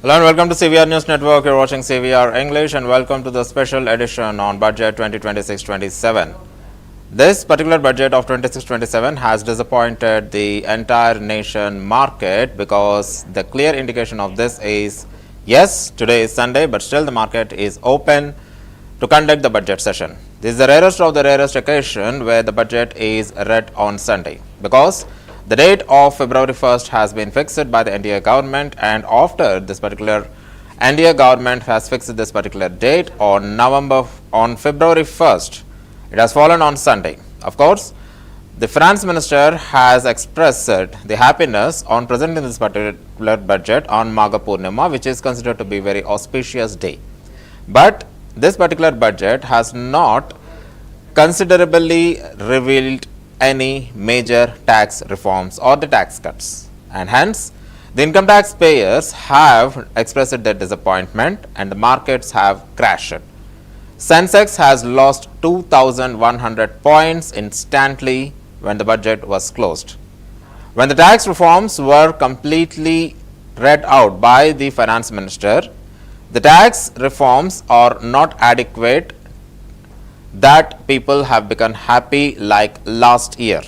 Hello and welcome to CVR News Network. You're watching CVR English and welcome to the special edition on Budget 2026-27. This particular budget of 26-27 has disappointed the entire nation market because the clear indication of this is, yes, today is Sunday, but still the market is open to conduct the budget session. This is the rarest of the rarest occasion where the budget is read on Sunday because the date of February 1st has been fixed by the NDA government, and after this particular NDA government has fixed this particular date on February 1st, it has fallen on Sunday. Of course, the finance minister has expressed the happiness on presenting this particular budget on Magha Purnima, which is considered to be a very auspicious day. But this particular budget has not considerably revealed any major tax reforms or the tax cuts, and hence the income tax payers have expressed their disappointment and the markets have crashed. Sensex has lost 2,100 points instantly when the budget was closed. When the tax reforms were completely read out by the finance minister, the tax reforms are not adequate that people have become happy like last year.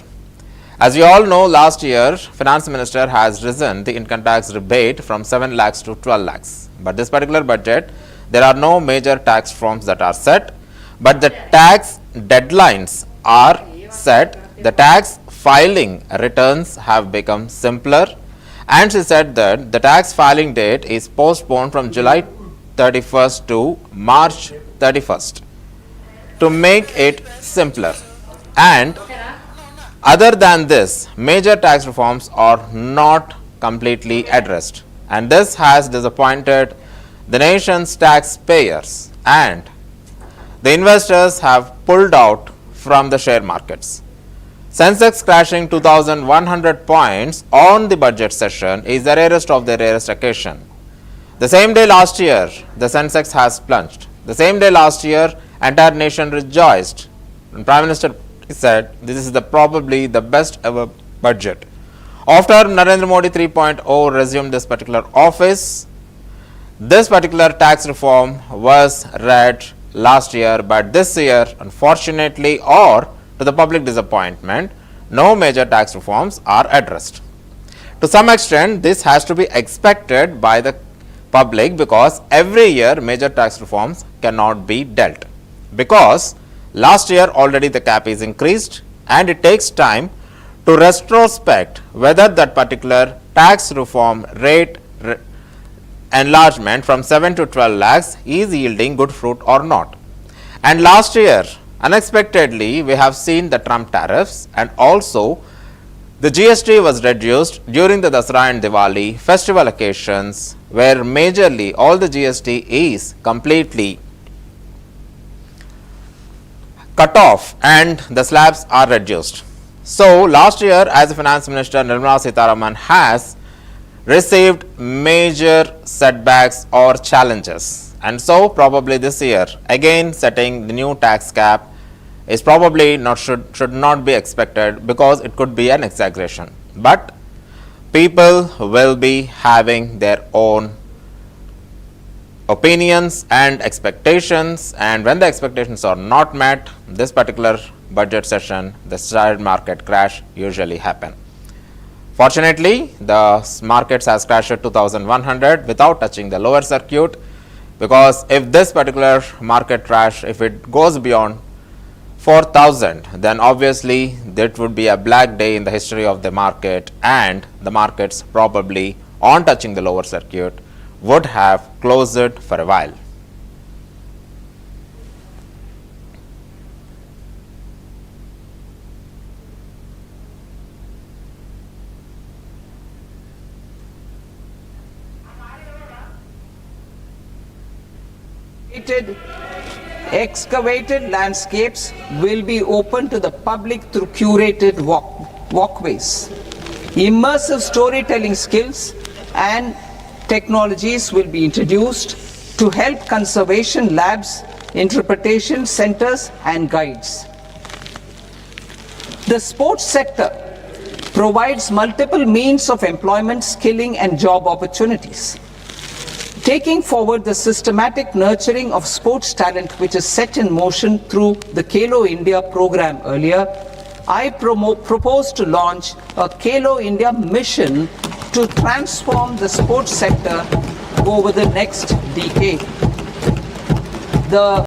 As you all know, last year finance minister has risen the income tax rebate from 7 lakhs to 12 lakhs. But this particular budget, there are no major tax reforms that are set, but the tax deadlines are set. The tax filing returns have become simpler, and she said that the tax filing date is postponed from July 31st to March 31st. to make it simpler. And other than this, major tax reforms are not completely addressed, and this has disappointed the nation's taxpayers, and the investors have pulled out from the share markets. Sensex crashing 2,100 points on the budget session is the rarest of the rarest occasion. The same day last year, the Sensex has plunged. The same day last year, entire nation rejoiced. And Prime Minister said this is probably the best ever budget. After Narendra Modi 3.0 resumed this particular office, this particular tax reform was read last year, but this year, unfortunately, or to the public disappointment, no major tax reforms are addressed. To some extent, this has to be expected by the public because every year major tax reforms cannot be dealt, because last year already the cap is increased and it takes time to retrospect whether that particular tax reform rate enlargement from 7 to 12 lakhs is yielding good fruit or not. And last year, unexpectedly, we have seen the Trump tariffs, and also the GST was reduced during the Dasara and Diwali festival occasions, where majorly all the GST is completely cut off and the slabs are reduced. So last year, as the Finance Minister Nirmala Sitharaman has received major setbacks or challenges, and so probably this year again setting the new tax cap is probably should not be expected, because it could be an exaggeration. But people will be having their own opinions and expectations, and when the expectations are not met, this particular budget session, the share market crash usually happen. Fortunately, the markets has crashed 2,100 without touching the lower circuit, because if this particular market crash, if it goes beyond 4,000, then obviously that would be a black day in the history of the market, and the markets probably on touching the lower circuit would have closed it for a while. Excavated landscapes will be open to the public through curated walkways. Immersive storytelling skills and technologies will be introduced to help conservation labs, interpretation centers, and guides. The sports sector provides multiple means of employment, skilling, and job opportunities. Taking forward the systematic nurturing of sports talent which is set in motion through the Khelo India program earlier, I propose to launch a Khelo India mission to transform the sports sector over the next decade. The